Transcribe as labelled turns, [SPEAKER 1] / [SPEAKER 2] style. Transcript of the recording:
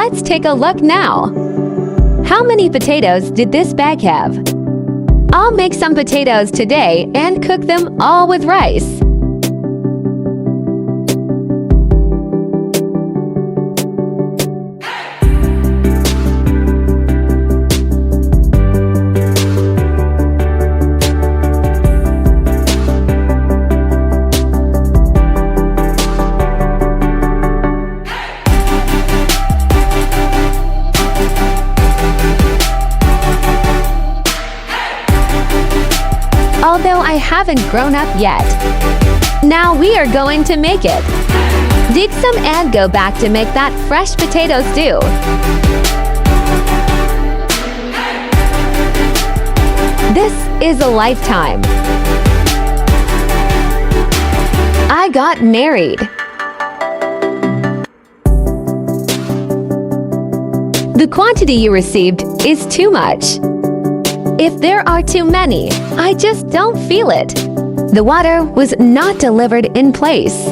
[SPEAKER 1] Let's take a look now. How many potatoes did this bag have? I'll make some potatoes today and cook them all with rice. Although I haven't grown up yet. Now we are going to make it. Dig some and go back to make that fresh potato stew. This is a lifetime. I got married. The quantity you received is too much. If there are too many, I just don't feel it. The water was not delivered in place.